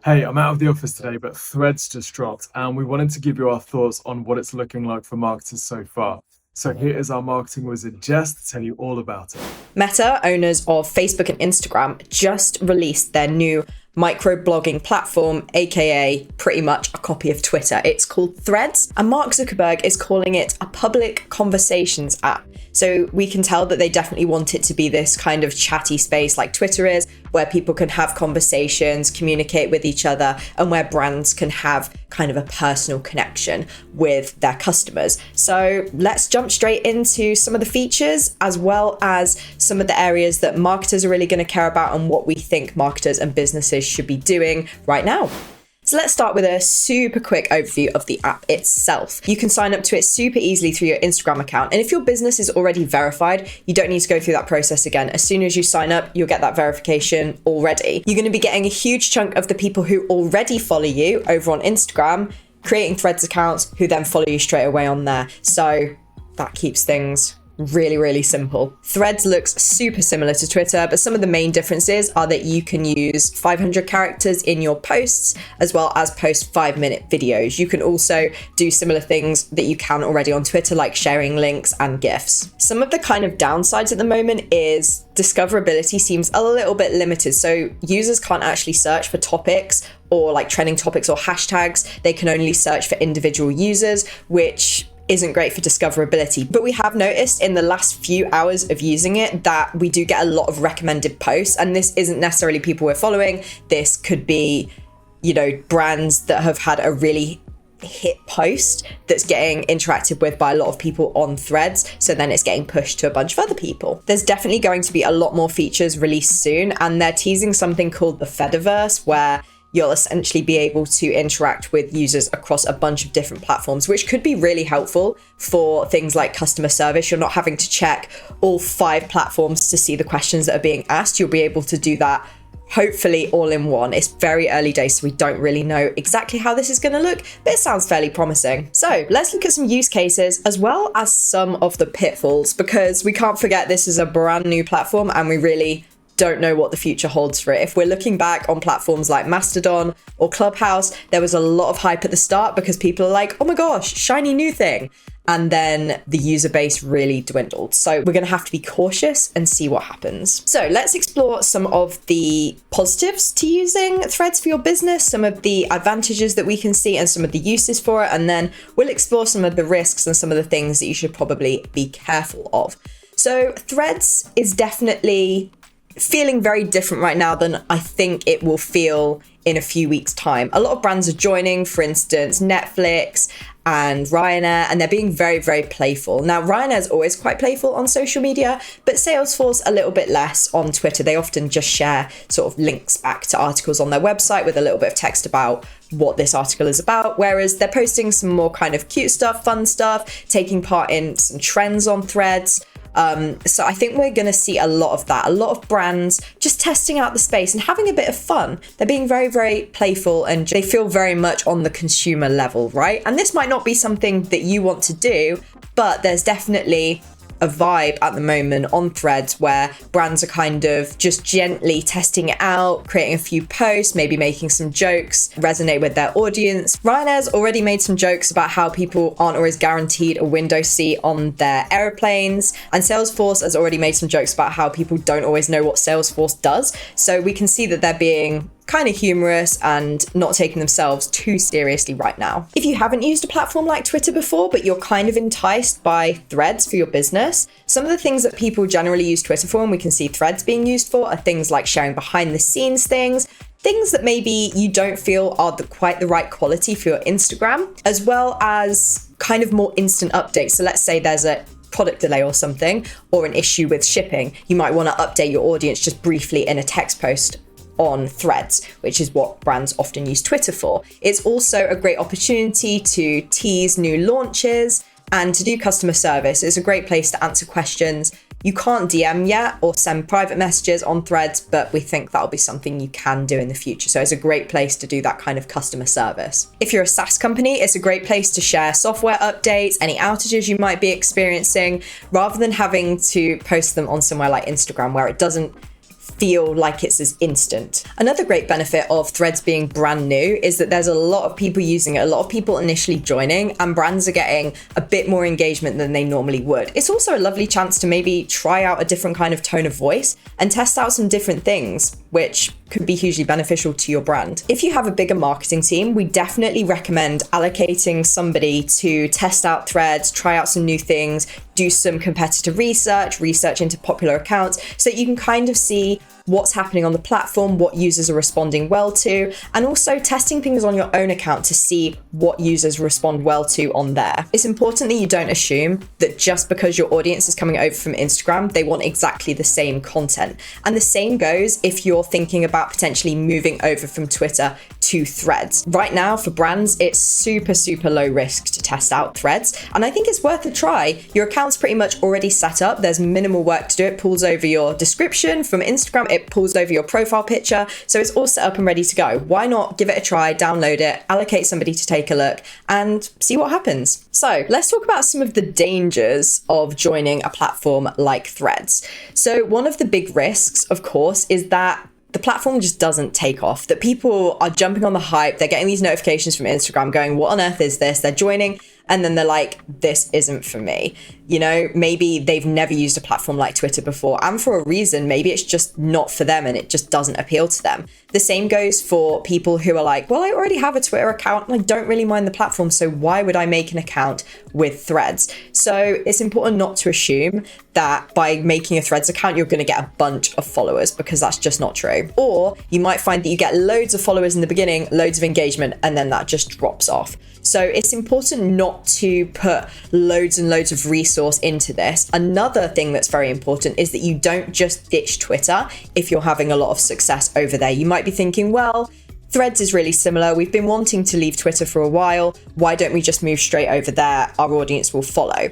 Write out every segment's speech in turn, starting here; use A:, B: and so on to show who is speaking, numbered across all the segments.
A: Hey, I'm out of the office today, but Threads just dropped, and we wanted to give you our thoughts on what it's looking like for marketers so far. So here is our marketing wizard, Jess, to tell you all about it.
B: Meta, owners of Facebook and Instagram, just released their new microblogging platform, aka pretty much a copy of Twitter. It's called Threads, and Mark Zuckerberg is calling it a public conversations app. So we can tell that they definitely want it to be this kind of chatty space like Twitter is, where people can have conversations, communicate with each other, and where brands can have kind of a personal connection with their customers. So let's jump straight into some of the features, as well as some of the areas that marketers are really going to care about and what we think marketers and businesses should be doing right now. So let's start with a super quick overview of the app itself. You can sign up to it super easily through your Instagram account. And if your business is already verified, you don't need to go through that process again. As soon as you sign up, you'll get that verification already. You're going to be getting a huge chunk of the people who already follow you over on Instagram, creating Threads accounts, who then follow you straight away on there. So that keeps things really simple. Threads looks super similar to Twitter, but some of the main differences are that you can use 500 characters in your posts, as well as post 5-minute videos. You can also do similar things that you can already on Twitter, like sharing links and GIFs. Some of the kind of downsides at the moment is discoverability seems a little bit limited. So users can't actually search for topics or like trending topics or hashtags. They can only search for individual users, which isn't great for discoverability. But we have noticed in the last few hours of using it that we do get a lot of recommended posts, and this isn't necessarily people we're following. This could be, brands that have had a really hit post that's getting interacted with by a lot of people on Threads, so then it's getting pushed to a bunch of other people. There's definitely going to be a lot more features released soon, and they're teasing something called the Fediverse, where you'll essentially be able to interact with users across a bunch of different platforms, which could be really helpful for things like customer service. You're not having to check all 5 platforms to see the questions that are being asked. You'll be able to do that hopefully all in one. It's very early days, so we don't really know exactly how this is going to look, but it sounds fairly promising. So let's look at some use cases as well as some of the pitfalls, because we can't forget this is a brand new platform and we really don't know what the future holds for it. If we're looking back on platforms like Mastodon or Clubhouse, there was a lot of hype at the start because people are like, oh my gosh, shiny new thing. And then the user base really dwindled. So we're going to have to be cautious and see what happens. So let's explore some of the positives to using Threads for your business, some of the advantages that we can see and some of the uses for it. And then we'll explore some of the risks and some of the things that you should probably be careful of. So Threads is definitely feeling very different right now than I think it will feel in a few weeks' time. A lot of brands are joining, for instance, Netflix and Ryanair, and they're being very playful. Now, Ryanair is always quite playful on social media, but Salesforce a little bit less on Twitter. They often just share sort of links back to articles on their website with a little bit of text about what this article is about, whereas they're posting some more kind of cute stuff, fun stuff, taking part in some trends on Threads. So I think we're going to see a lot of that. A lot of brands just testing out the space and having a bit of fun. They're being very playful and they feel very much on the consumer level, right? And this might not be something that you want to do, but there's definitely a vibe at the moment on Threads where brands are kind of just gently testing it out, creating a few posts, maybe making some jokes, resonate with their audience. Ryanair's already made some jokes about how people aren't always guaranteed a window seat on their aeroplanes, and Salesforce has already made some jokes about how people don't always know what Salesforce does. So we can see that they're being kind of humorous and not taking themselves too seriously right now. If you haven't used a platform like Twitter before, but you're kind of enticed by Threads for your business, some of the things that people generally use Twitter for, and we can see Threads being used for, are things like sharing behind the scenes things that maybe you don't feel are quite the right quality for your Instagram, as well as kind of more instant updates. So let's say there's a product delay or something, or an issue with shipping. You might want to update your audience just briefly in a text post on Threads, which is what brands often use Twitter for. It's also a great opportunity to tease new launches and to do customer service. It's a great place to answer questions. You can't DM yet or send private messages on Threads, but we think that'll be something you can do in the future. So it's a great place to do that kind of customer service. If you're a SaaS company, it's a great place to share software updates, any outages you might be experiencing, rather than having to post them on somewhere like Instagram, where it doesn't feel like it's as instant. Another great benefit of Threads being brand new is that there's a lot of people using it, a lot of people initially joining, and brands are getting a bit more engagement than they normally would. It's also a lovely chance to maybe try out a different kind of tone of voice and test out some different things, which could be hugely beneficial to your brand. If you have a bigger marketing team, we definitely recommend allocating somebody to test out Threads, try out some new things, do some competitor research into popular accounts, so that you can kind of see what's happening on the platform, what users are responding well to, and also testing things on your own account to see what users respond well to on there. It's important that you don't assume that just because your audience is coming over from Instagram, they want exactly the same content. And the same goes if you're thinking about potentially moving over from Twitter to Threads. Right now, for brands, it's super low risk to test out Threads, and I think it's worth a try. Your account's pretty much already set up. There's minimal work to do. It pulls over your description from Instagram, it pulls over your profile picture, so it's all set up and ready to go. Why not give it a try, download it, allocate somebody to take a look, and see what happens. So let's talk about some of the dangers of joining a platform like Threads. So one of the big risks, of course, is that the platform just doesn't take off, that people are jumping on the hype, they're getting these notifications from Instagram going, what on earth is this? They're joining, and then they're like, this isn't for me. You know, maybe they've never used a platform like Twitter before, and for a reason, maybe it's just not for them and it just doesn't appeal to them. The same goes for people who are like, well, I already have a Twitter account and I don't really mind the platform, so why would I make an account with Threads? So it's important not to assume that by making a Threads account, you're going to get a bunch of followers, because that's just not true. Or you might find that you get loads of followers in the beginning, loads of engagement, and then that just drops off. So it's important not to put loads and loads of resource into this. Another thing that's very important is that you don't just ditch Twitter if you're having a lot of success over there. You might be thinking, well, Threads is really similar. We've been wanting to leave Twitter for a while. Why don't we just move straight over there? Our audience will follow.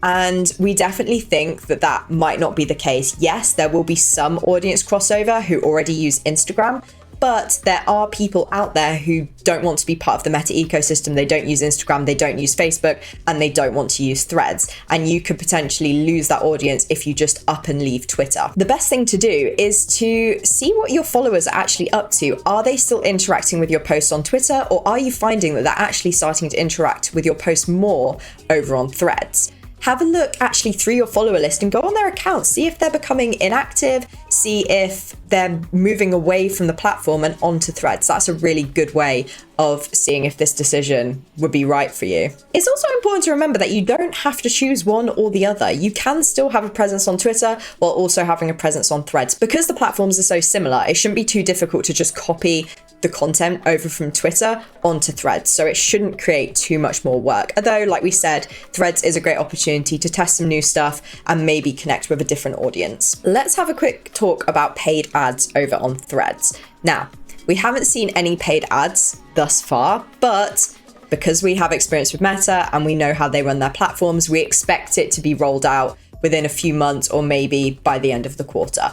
B: And we definitely think that that might not be the case. Yes, there will be some audience crossover who already use Instagram, but there are people out there who don't want to be part of the Meta ecosystem. They don't use Instagram, they don't use Facebook, and they don't want to use Threads. And you could potentially lose that audience if you just up and leave Twitter. The best thing to do is to see what your followers are actually up to. Are they still interacting with your posts on Twitter, or are you finding that they're actually starting to interact with your posts more over on Threads? Have a look actually through your follower list and go on their accounts, see if they're becoming inactive, see if they're moving away from the platform and onto Threads. That's a really good way of seeing if this decision would be right for you. It's also important to remember that you don't have to choose one or the other. You can still have a presence on Twitter while also having a presence on Threads. Because the platforms are so similar, it shouldn't be too difficult to just copy the content over from Twitter onto Threads, so it shouldn't create too much more work. Although, like we said, Threads is a great opportunity to test some new stuff and maybe connect with a different audience. Let's have a quick talk about paid ads over on Threads. Now, we haven't seen any paid ads thus far, but because we have experience with Meta and we know how they run their platforms, we expect it to be rolled out within a few months or maybe by the end of the quarter.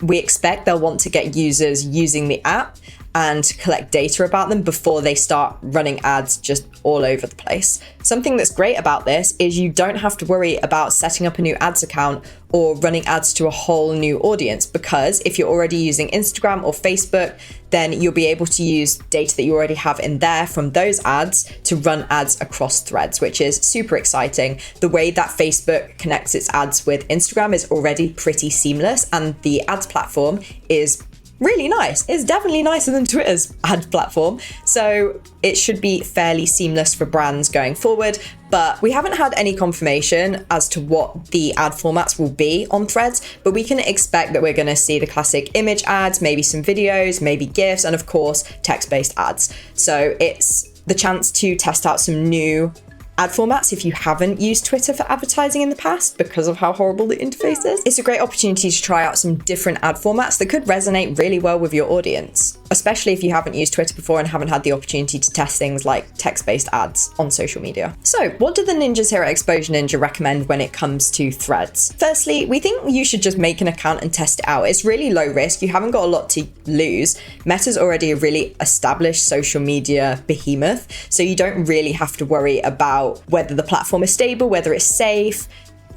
B: We expect they'll want to get users using the app and collect data about them before they start running ads just all over the place. Something that's great about this is you don't have to worry about setting up a new ads account or running ads to a whole new audience, because if you're already using Instagram or Facebook, then you'll be able to use data that you already have in there from those ads to run ads across Threads, which is super exciting. The way that Facebook connects its ads with Instagram is already pretty seamless, and the ads platform is really nice. It's definitely nicer than Twitter's ad platform, so it should be fairly seamless for brands going forward. But we haven't had any confirmation as to what the ad formats will be on Threads, but we can expect that we're going to see the classic image ads, maybe some videos, maybe GIFs, and of course text-based ads. So it's the chance to test out some new ad formats if you haven't used Twitter for advertising in the past because of how horrible the interface is. It's a great opportunity to try out some different ad formats that could resonate really well with your audience, especially if you haven't used Twitter before and haven't had the opportunity to test things like text-based ads on social media. So what do the ninjas here at Exposure Ninja recommend when it comes to Threads? Firstly, we think you should just make an account and test it out. It's really low risk. You haven't got a lot to lose. Meta's already a really established social media behemoth, so you don't really have to worry about whether the platform is stable, whether it's safe.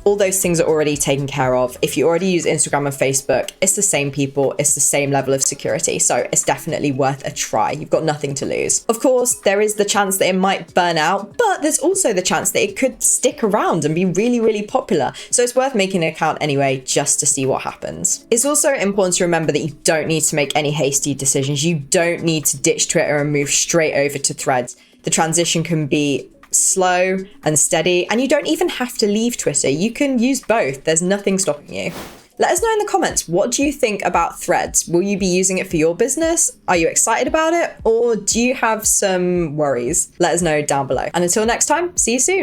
B: all those things are already taken care of. If you already use Instagram and Facebook, it's the same people, it's the same level of security. So it's definitely worth a try. You've got nothing to lose. Of course, there is the chance that it might burn out, but there's also the chance that it could stick around and be really, really popular. So it's worth making an account anyway, just to see what happens. It's also important to remember that you don't need to make any hasty decisions. You don't need to ditch Twitter and move straight over to Threads. The transition can be slow and steady, and you don't even have to leave Twitter. You can use both. There's nothing stopping you. Let us know in the comments, what do you think about Threads? Will you be using it for your business? Are you excited about it? Or do you have some worries? Let us know down below. And until next time, see you soon.